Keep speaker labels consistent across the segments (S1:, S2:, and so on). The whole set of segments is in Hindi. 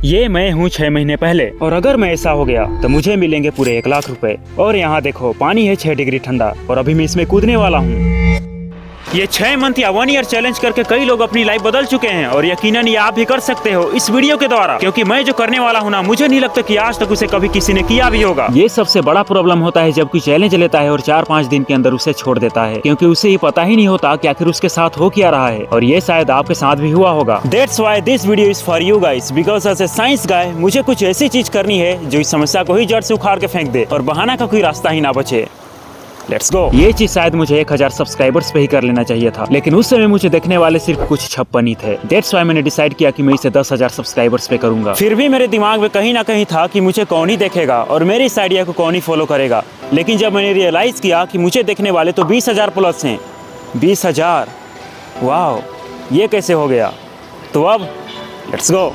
S1: ये मैं हूँ 6 महीने पहले, और अगर मैं ऐसा हो गया तो मुझे मिलेंगे पूरे 1 लाख रुपए। और यहाँ देखो पानी है 6 डिग्री ठंडा, और अभी मैं इसमें कूदने वाला हूँ। ये 6 मंथ या 1 ईयर चैलेंज करके कई लोग अपनी लाइफ बदल चुके हैं, और यकीनन ये आप भी कर सकते हो इस वीडियो के द्वारा, क्योंकि मैं जो करने वाला हूँ ना, मुझे नहीं लगता कि आज तक उसे कभी किसी ने किया भी होगा। ये सबसे बड़ा प्रॉब्लम होता है जब कोई चैलेंज लेता है और 4-5 दिन के अंदर उसे छोड़ देता है, क्योंकि उसे ये पता ही नहीं होता कि आखिर उसके साथ हो क्या रहा है, और ये शायद आपके साथ भी हुआ होगा। That's why this video is for you guys, because as a science guy मुझे कुछ ऐसी चीज करनी है जो इस समस्या को ही जड़ से उखाड़ के फेंक दे और बहाना का कोई रास्ता ही ना बचे। Let's go. ये चीज शायद मुझे 1000 सब्सक्राइबर्स पे ही कर लेना चाहिए था, लेकिन उस समय मुझे देखने वाले सिर्फ कुछ 56 ही थे। दैट्स व्हाई मैंने डिसाइड किया कि मैं इसे 10,000 सब्सक्राइबर्स पे करूंगा। फिर भी मेरे दिमाग में कहीं ना कहीं था कि मुझे कौन ही देखेगा और मेरे इस आइडिया को कौन ही फॉलो करेगा। लेकिन जब मैंने रियलाइज किया कि मुझे देखने वाले तो 20,000 प्लस हैं। 20,000, वाह, ये कैसे हो गया? तो अब लेट्स गो।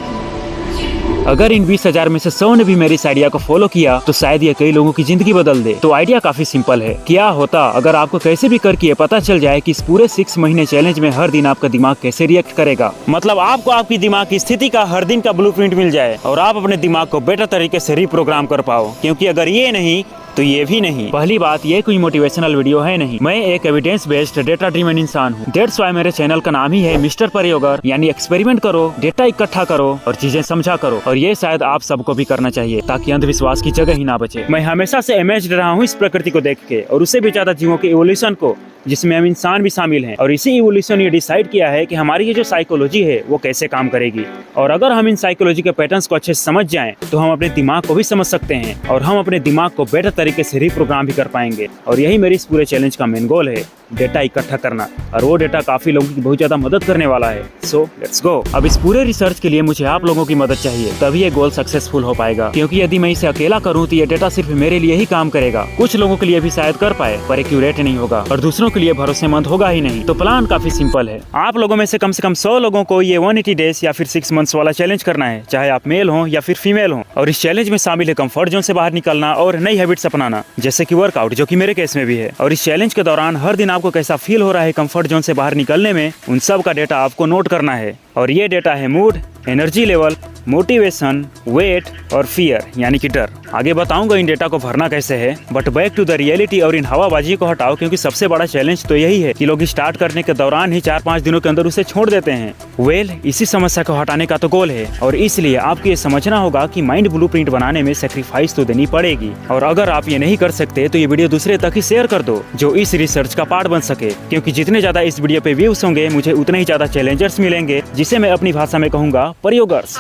S1: अगर इन 20,000 में से 100 ने भी मेरी इस आइडिया को फॉलो किया तो शायद ये कई लोगों की जिंदगी बदल दे। तो आइडिया काफी सिंपल है। क्या होता अगर आपको कैसे भी करके ये पता चल जाए कि इस पूरे 6 महीने चैलेंज में हर दिन आपका दिमाग कैसे रिएक्ट करेगा। मतलब आपको आपकी दिमाग की स्थिति का हर दिन का ब्लूप्रिंट मिल जाए और आप अपने दिमाग को बेटर तरीके से रिप्रोग्राम कर पाओ, क्योंकि अगर ये नहीं तो ये भी नहीं। पहली बात, ये कोई मोटिवेशनल वीडियो है नहीं, मैं एक एविडेंस बेस्ड डेटा ड्रिवन इंसान हूँ। दैट्स व्हाई मेरे चैनल का नाम ही है मिस्टर प्रयोगर, यानी एक्सपेरिमेंट करो, डेटा इकट्ठा करो और चीजें समझा करो। और ये शायद आप सबको भी करना चाहिए ताकि अंधविश्वास की जगह ही ना बचे। मैं हमेशा से अमेज्ड रहा हूँ इस प्रकृति को देख के, और उससे भी ज्यादा जीवों के इवोल्यूशन को, जिसमें हम इंसान भी शामिल हैं। और इसी इवोल्यूशन ये डिसाइड किया है कि हमारी ये जो साइकोलॉजी है वो कैसे काम करेगी। और अगर हम इन साइकोलॉजी के पैटर्न्स को अच्छे से समझ जाएं तो हम अपने दिमाग को भी समझ सकते हैं, और हम अपने दिमाग को बेटर तरीके से रिप्रोग्राम भी कर पाएंगे। और यही मेरी इस पूरे चैलेंज का मेन गोल है, डेटा इकट्ठा करना, और वो डेटा काफी लोगों की बहुत ज्यादा मदद करने वाला है। So let's go. अब इस पूरे रिसर्च के लिए मुझे आप लोगों की मदद चाहिए, तभी ये गोल सक्सेसफुल हो पाएगा। क्योंकि यदि मैं इसे अकेला करूं तो ये डेटा सिर्फ मेरे लिए ही काम करेगा। कुछ लोगों के लिए भी शायद कर पाए, पर एक्यूरेट नहीं होगा, और दूसरों के लिए भरोसेमंद होगा ही नहीं। तो प्लान काफी सिंपल है। आप लोगों में से कम 100 लोगों को ये 180 डेज या फिर 6 मंथ्स वाला चैलेंज करना है, चाहे आप मेल हो या फिर फीमेल हो। और इस चैलेंज में शामिल है कंफर्ट जोन से बाहर निकलना और नई हैबिट्स अपनाना, जैसे कि वर्कआउट, जो कि मेरे केस में भी है। और इस चैलेंज के दौरान हर दिन आपको कैसा फील हो रहा है कंफर्ट जोन से बाहर निकलने में, उन सब का डेटा आपको नोट करना है। और ये डेटा है mood, energy level, motivation, weight और फियर, यानी कि डर। आगे बताऊंगा इन डेटा को भरना कैसे है, but back to the reality और इन हवाबाजी को हटाओ, क्योंकि सबसे बड़ा चैलेंज तो यही है कि लोग स्टार्ट करने के दौरान ही 4-5 दिनों के अंदर उसे छोड़ देते हैं। इसी समस्या को हटाने का तो गोल है, और इसलिए आपको ये समझना होगा कि माइंड ब्लूप्रिंट बनाने में सेक्रीफाइस तो देनी पड़ेगी। और अगर आप ये नहीं कर सकते तो ये वीडियो दूसरे तक ही शेयर कर दो जो इस रिसर्च का पार्ट बन सके, क्योंकि जितने ज्यादा इस वीडियो पे व्यूज होंगे मुझे उतने ही ज्यादा चैलेंजर्स मिलेंगे, जिसे मैं अपनी भाषा में कहूंगा प्रयोगर्स।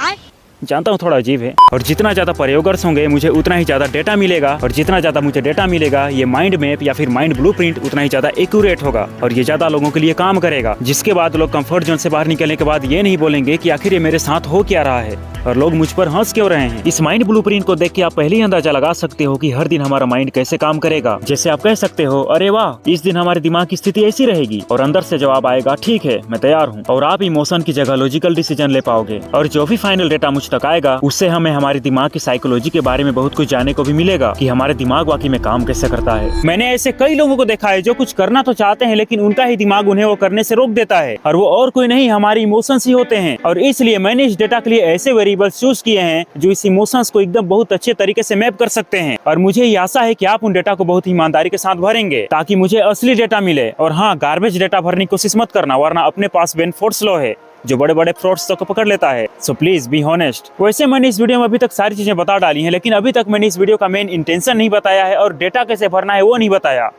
S1: जानता हूँ थोड़ा अजीब है। और जितना ज्यादा प्रयोगर्स होंगे मुझे उतना ही ज्यादा डेटा मिलेगा, और जितना ज्यादा मुझे डेटा मिलेगा ये माइंड मैप या फिर माइंड ब्लूप्रिंट उतना ही ज्यादा एक्यूरेट होगा, और ये ज्यादा लोगों के लिए काम करेगा। जिसके बाद लोग कंफर्ट जोन से बाहर निकलने के बाद ये नहीं बोलेंगे कि आखिर ये मेरे साथ हो क्या रहा है और लोग मुझ पर हंस क्यों रहे हैं। इस माइंड ब्लूप्रिंट को देख के आप पहले ही अंदाजा लगा सकते हो कि हर दिन हमारा माइंड कैसे काम करेगा। जैसे आप कह सकते हो, अरे वाह, इस दिन हमारे दिमाग की स्थिति ऐसी रहेगी, और अंदर से जवाब आएगा, ठीक है, मैं तैयार हूँ। और आप इमोशन की जगह लॉजिकल डिसीजन ले पाओगे, और जो भी फाइनल डेटा मुझ तक आएगा उससे हमें हमारे दिमाग की साइकोलॉजी के बारे में बहुत कुछ जानने को भी मिलेगा कि हमारे दिमाग वाकई में काम कैसे करता है। मैंने ऐसे कई लोगों को देखा है जो कुछ करना तो चाहते हैं, लेकिन उनका ही दिमाग उन्हें वो करने से रोक देता है, और वो और कोई नहीं, हमारे इमोशंस ही होते हैं। और इसलिए मैंने इस डेटा के लिए ऐसे वेरिएबल्स चूज किए हैं जो इस इमोशंस को एकदम बहुत अच्छे तरीके से मैप कर सकते हैं। और मुझे ये आशा है कि आप उन डेटा को बहुत ईमानदारी के साथ भरेंगे ताकि मुझे असली डेटा मिले। और हाँ, गार्बेज डेटा भरने की कोशिश मत करना, वरना अपने पास बेनफोर्ड्स लॉ है जो बड़े बड़े फ्रॉड्स तक को पकड़ लेता है। So please be honest. वैसे मैंने इस वीडियो में अभी तक सारी चीजें बता डाली हैं, लेकिन अभी तक मैंने इस वीडियो का मेन इंटेंशन नहीं बताया है, और डेटा कैसे भरना है वो नहीं बताया।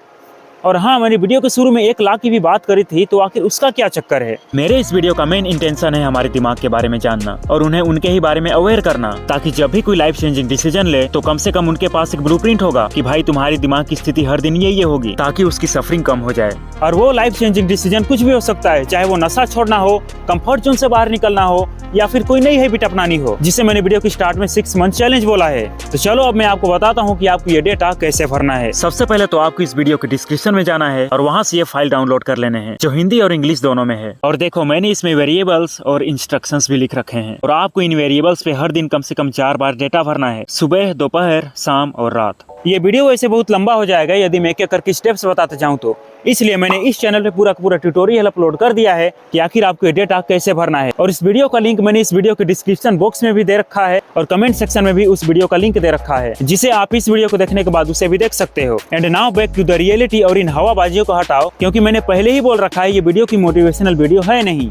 S1: और हाँ, मैंने वीडियो के शुरू में 1 लाख की भी बात करी थी, तो आखिर उसका क्या चक्कर है? मेरे इस वीडियो का मेन इंटेंशन है हमारे दिमाग के बारे में जानना और उन्हें उनके ही बारे में अवेयर करना, ताकि जब भी कोई लाइफ चेंजिंग डिसीजन ले तो कम से कम उनके पास एक ब्लूप्रिंट होगा कि भाई तुम्हारी दिमाग की स्थिति हर दिन ये होगी, ताकि उसकी सफरिंग कम हो जाए। और वो लाइफ चेंजिंग डिसीजन कुछ भी हो सकता है, चाहे वो नशा छोड़ना हो, कंफर्ट जोन से बाहर निकलना हो, या फिर कोई नई हैबिट अपनानी हो, जिसे मैंने वीडियो की स्टार्ट में 6 मंथ चैलेंज बोला है। तो चलो अब मैं आपको बताता हूँ कि आपको ये डेटा कैसे भरना है। सबसे पहले तो आपको इस वीडियो के डिस्क्रिप्शन में जाना है और वहाँ से ये फाइल डाउनलोड कर लेने हैं, जो हिंदी और इंग्लिश दोनों में है। और देखो, मैंने इसमें वेरिएबल्स और इंस्ट्रक्शंस भी लिख रखे हैं, और आपको इन वेरिएबल्स पे हर दिन कम से कम 4 बार डेटा भरना है, सुबह, दोपहर, शाम और रात। ये वीडियो वैसे बहुत लंबा हो जाएगा यदि मैं एक एक करके स्टेप्स बताते जाऊं तो, इसलिए मैंने इस चैनल पे पूरा का पूरा ट्यूटोरियल अपलोड कर दिया है कि आखिर आपको डेटा कैसे भरना है। और इस वीडियो का लिंक मैंने इस वीडियो के डिस्क्रिप्शन बॉक्स में भी दे रखा है और कमेंट सेक्शन में भी उस वीडियो का लिंक दे रखा है, जिसे आप इस वीडियो को देखने के बाद उसे भी देख सकते हो। And now back to the reality, और इन हवाबाजियों को हटाओ, क्योंकि मैंने पहले ही बोल रखा है ये वीडियो की मोटिवेशनल वीडियो है नहीं,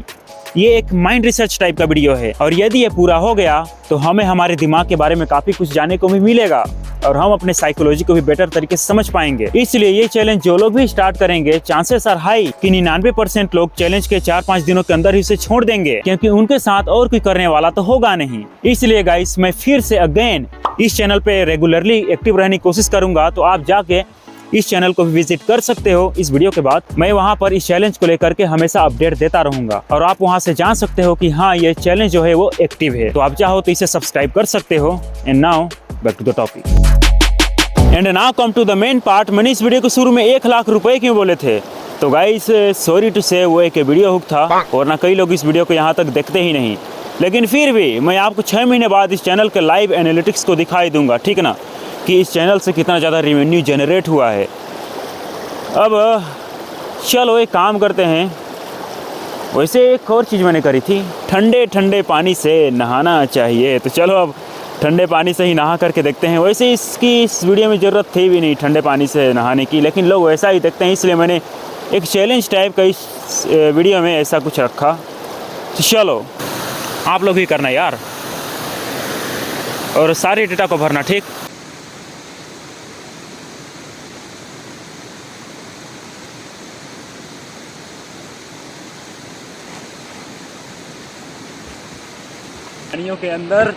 S1: ये एक माइंड रिसर्च टाइप का वीडियो है। और यदि ये पूरा हो गया तो हमें हमारे दिमाग के बारे में काफी कुछ जानने को भी मिलेगा और हम अपने साइकोलॉजी को भी बेटर तरीके से समझ पाएंगे। इसलिए ये चैलेंज जो लोग भी स्टार्ट करेंगे, चांसेस आर हाई कि 99% लोग चैलेंज के 4-5 दिनों के अंदर ही उसे छोड़ देंगे, क्योंकि उनके साथ और कोई करने वाला तो होगा नहीं। इसलिए गाइस, मैं फिर से अगेन इस चैनल पे रेगुलरली एक्टिव रहने की कोशिश करूंगा, तो आप जाके इस चैनल को भी विजिट कर सकते हो। इस वीडियो के बाद मैं वहां पर इस चैलेंज को लेकर के हमेशा अपडेट देता रहूंगा और आप वहां से जान सकते हो कि हाँ, ये चैलेंज जो है वो एक्टिव है। तो आप चाहो तो इसे सब्सक्राइब कर सकते हो। And now back to the topic. And now come to the main part. मैंने इस वीडियो को शुरू में 1 लाख रुपए क्यों बोले थे? तो गाइस, सॉरी टू से, वो एक वीडियो हुक था और ना कई लोग इस वीडियो को यहाँ तक देखते ही नहीं, लेकिन फिर भी मैं आपको 6 महीने बाद इस चैनल के लाइव एनालिटिक्स को दिखाई दूंगा, ठीक ना, कि इस चैनल से कितना ज़्यादा रेवेन्यू जनरेट हुआ है। अब चलो एक काम करते हैं। वैसे एक और चीज़ मैंने करी थी, ठंडे ठंडे पानी से नहाना चाहिए, तो चलो अब ठंडे पानी से ही नहा करके देखते हैं। वैसे इसकी इस वीडियो में ज़रूरत थी भी नहीं ठंडे पानी से नहाने की, लेकिन लोग वैसा ही देखते हैं, इसलिए मैंने एक चैलेंज टाइप का इस वीडियो में ऐसा कुछ रखा। तो चलो आप लोग भी करना यार, और सारे डेटा को भरना, ठीक। पानियों के अंदर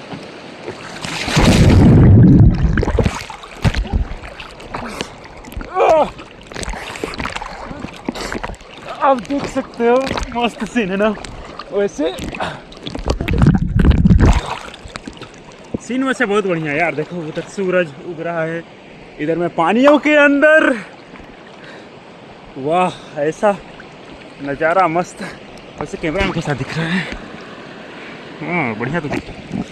S1: आप देख सकते हो, मस्त सीन है ना। वैसे सीन वैसे बहुत बढ़िया है यार। देखो उधर सूरज उग रहा है, इधर मैं पानियों के अंदर, वाह ऐसा नज़ारा मस्त। वैसे कैमरा में कैसा दिख रहा है? हाँ बढ़िया तो दिख रहा है।